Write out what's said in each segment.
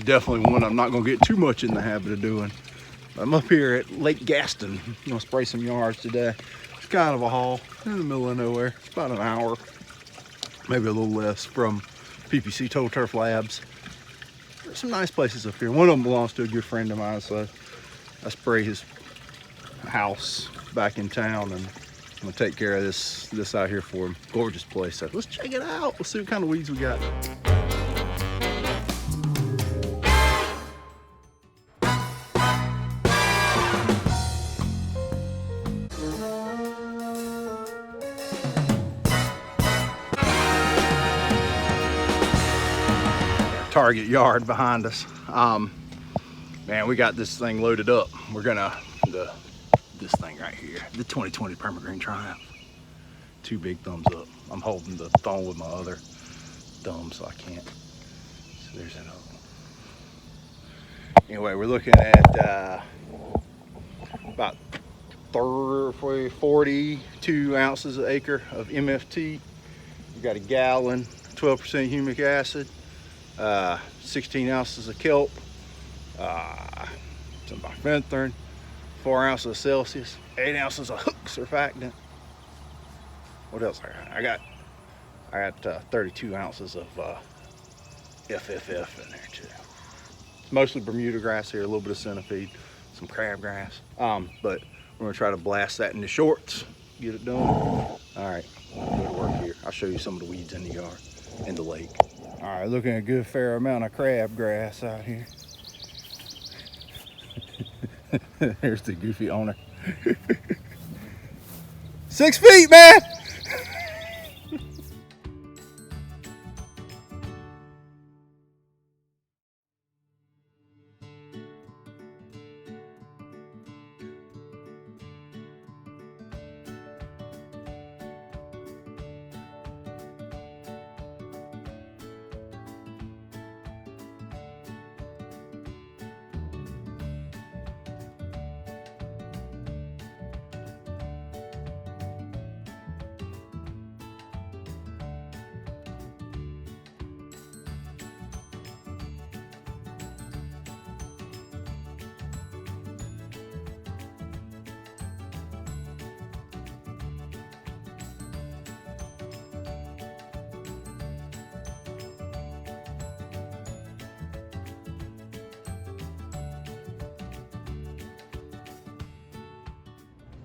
definitely one I'm not gonna get too much in the habit of doing. I'm up here at Lake Gaston. I'm gonna spray some yards today. It's kind of a haul in the middle of nowhere. It's about an hour, maybe a little less, from PPC Total Turf Labs. There's some nice places up here. One of them belongs to a good friend of mine, so I spray his house back in town, and I'm gonna take care of this out here for him. Gorgeous place. So let's check it out. Let's see what kind of weeds we got. Target yard behind us. Man, we got this thing loaded up. We're gonna this thing right here, the 2020 Permagreen Triumph. 2 big thumbs up. I'm holding the phone with my other thumb, so I can't. So there's that other one. Anyway, we're looking at about 42 ounces an acre of MFT. We got a gallon, 12% humic acid. 16 ounces of kelp, some bifenthrin, 4 ounces of Celsius, 8 ounces of hook surfactant. What else I got? I got 32 ounces of FFF in there too. It's mostly Bermuda grass here, a little bit of centipede, some crabgrass. But we're gonna try to blast that in the shorts, get it done. All right, we'll go to work here. I'll show you some of the weeds in the yard, in the lake. All right, looking at a good fair amount of crabgrass out here. There's the goofy owner. 6 feet, man!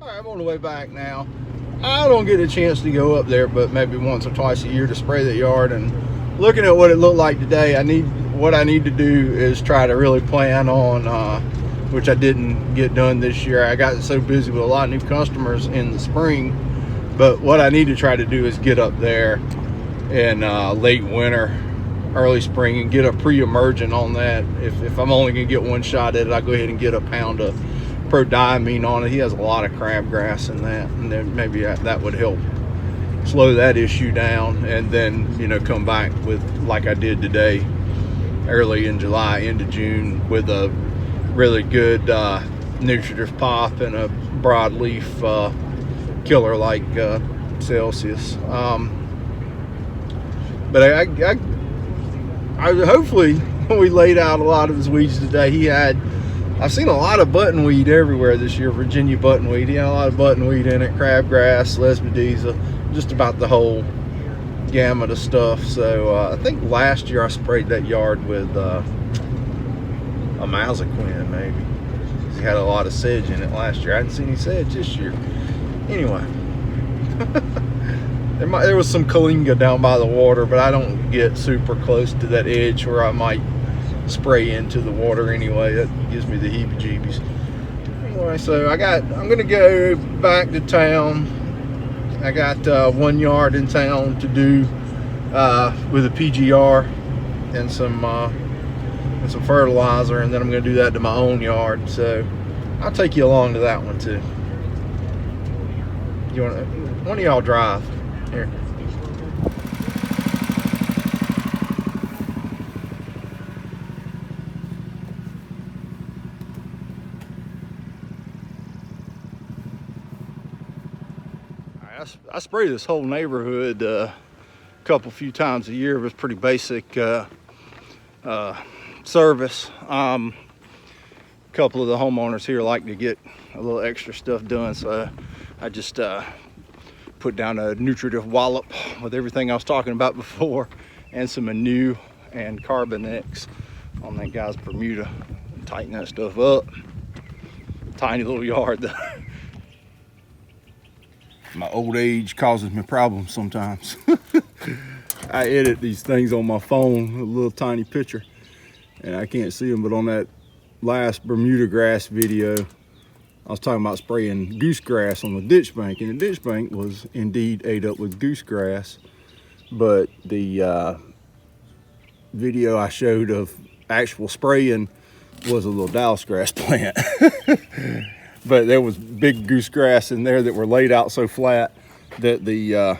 All right, I'm on the way back now. I don't get a chance to go up there, but maybe once or twice a year to spray the yard. And looking at what it looked like today, what I need to do is try to really plan on, which I didn't get done this year. I got so busy with a lot of new customers in the spring, but what I need to try to do is get up there in late winter, early spring, and get a pre-emergent on that. If I'm only gonna get one shot at it, I'll go ahead and get a pound of prodiamine on it. He has a lot of crabgrass in that, and then maybe that would help slow that issue down, and then come back with, like I did today, early in July into June, with a really good nutritive pop and a broadleaf killer like Celsius. But I hopefully, when we laid out a lot of his weeds today, I've seen a lot of buttonweed everywhere this year. Virginia buttonweed. He had a lot of buttonweed in it, crabgrass, lesbidiza, just about the whole gamut of stuff. So I think last year I sprayed that yard with a Mazaquin, maybe. He had a lot of sedge in it last year. I hadn't seen any sedge this year. Anyway, there was some Kalinga down by the water, but I don't get super close to that edge where I might spray into the water anyway. That gives me the heebie-jeebies. Anyway, so I'm gonna go back to town. I got 1 yard in town to do with a PGR and some fertilizer, and then I'm gonna do that to my own yard. So I'll take you along to that one too. One of y'all drive here. I spray this whole neighborhood few times a year with pretty basic service. A couple of the homeowners here like to get a little extra stuff done, so I just put down a nutritive wallop with everything I was talking about before, and some Anew and Carbonex on that guy's Bermuda. Tighten that stuff up. Tiny little yard though. My old age causes me problems sometimes. I edit these things on my phone, a little tiny picture, and I can't see them, but on that last Bermuda grass video, I was talking about spraying goose grass on the ditch bank, and the ditch bank was indeed ate up with goose grass, but the video I showed of actual spraying was a little Dallis grass plant. But there was big goose grass in there that were laid out so flat that the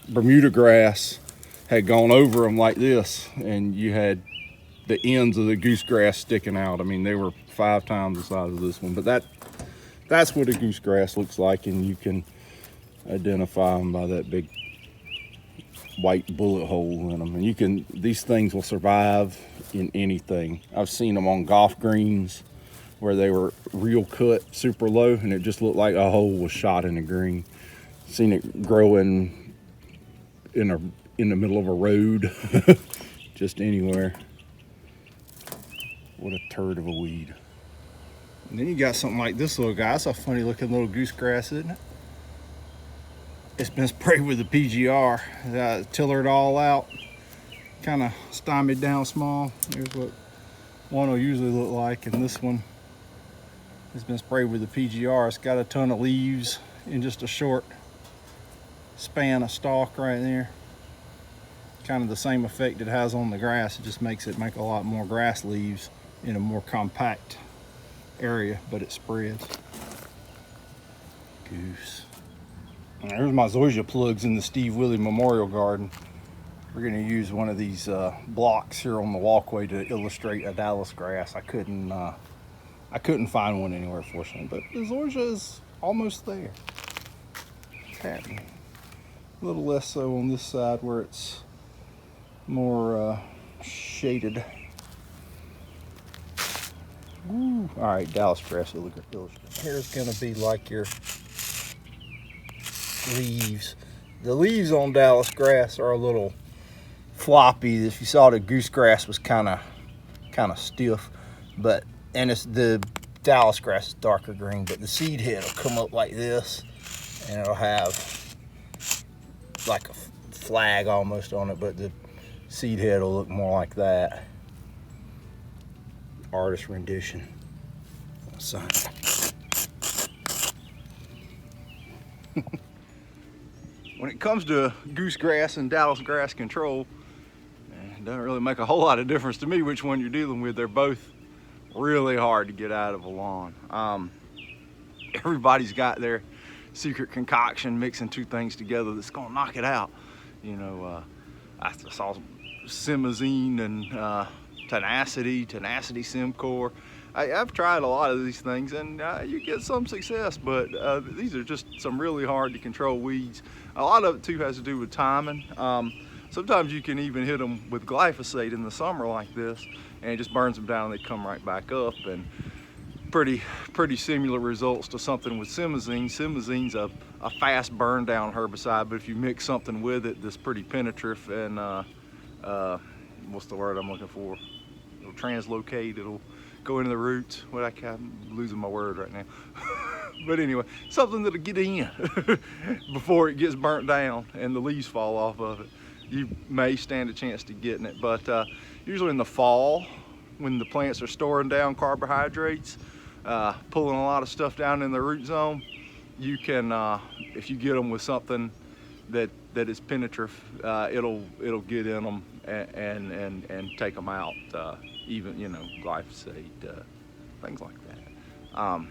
Bermuda grass had gone over them like this, and you had the ends of the goose grass sticking out. I mean, they were 5 times the size of this one, but that's what a goose grass looks like, and you can identify them by that big white bullet hole in them. And these things will survive in anything. I've seen them on golf greens where they were real cut super low, and it just looked like a hole was shot in the green. Seen it growing in the middle of a road, just anywhere. What a turd of a weed. And then you got something like this little guy. That's a funny looking little goose grass, isn't it? It's been sprayed with the PGR. Tiller it all out, kind of stymied down small. Here's what one will usually look like, and this one has been sprayed with the PGR. It's got a ton of leaves in just a short span of stalk right there. Kind of the same effect it has on the grass. It just makes it make a lot more grass leaves in a more compact area, but it spreads. Goose. And here's my zoysia plugs in the Steve Willie Memorial Garden. We're going to use one of these blocks here on the walkway to illustrate a Dallis grass. I couldn't find one anywhere, fortunately, but the zoysia is almost there. It's happening. A little less so on this side where it's more shaded. Ooh. All right, Dallis grass illustrated. Here's going to be like your leaves. The leaves on Dallis grass are a little floppy. If you saw, the goose grass was kind of stiff, and it's the Dallis grass is darker green, but the seed head will come up like this, and it'll have like a flag almost on it, but the seed head will look more like that. Artist rendition. Son. When it comes to goose grass and Dallis grass control, it doesn't really make a whole lot of difference to me which one you're dealing with. They're both really hard to get out of a lawn. Everybody's got their secret concoction, mixing 2 things together that's gonna knock it out. You know, I saw Simazine and Tenacity Simcore. I've tried a lot of these things, and you get some success, but these are just some really hard to control weeds. A lot of it too has to do with timing. Sometimes you can even hit them with glyphosate in the summer like this, and it just burns them down and they come right back up. And pretty similar results to something with Simazine. Simazine's a fast burn down herbicide, but if you mix something with it that's pretty penetrative and what's the word I'm looking for? It'll translocate, it'll go into the roots. I'm losing my word right now. But anyway, something that'll get in before it gets burnt down and the leaves fall off of it. You may stand a chance to getting it, but usually in the fall, when the plants are storing down carbohydrates, pulling a lot of stuff down in the root zone, you can, if you get them with something that is penetrative, it'll get in them and take them out. Even, you know, glyphosate, things like that.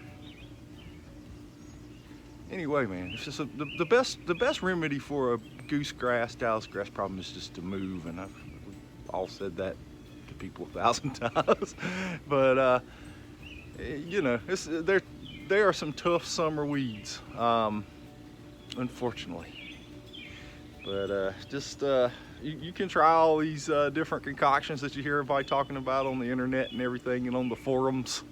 Anyway, man, it's just the best remedy for a goose grass, Dallis grass problem is just to move, and we've all said that to people 1,000 times. But you know, there are some tough summer weeds, unfortunately. But you can try all these different concoctions that you hear everybody talking about on the internet and everything and on the forums.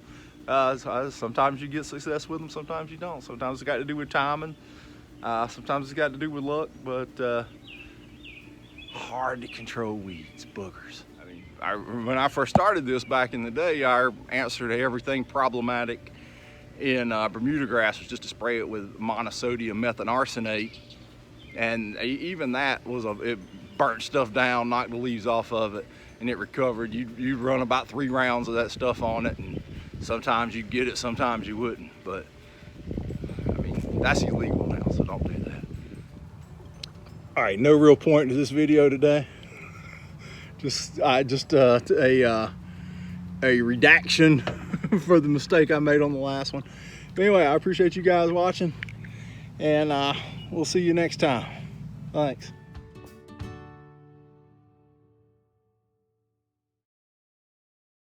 Sometimes you get success with them, sometimes you don't. Sometimes it's got to do with timing, sometimes it's got to do with luck, but hard to control weeds, boogers. I mean, when I first started this back in the day, our answer to everything problematic in Bermuda grass was just to spray it with monosodium methaarsenate, and even that was it burnt stuff down, knocked the leaves off of it, and it recovered. You'd run about 3 rounds of that stuff on it, and sometimes you'd get it, sometimes you wouldn't. But I mean, that's illegal now, so don't do that. All right, no real point to this video today. Just a redaction for the mistake I made on the last one. But anyway, I appreciate you guys watching, and we'll see you next time. Thanks.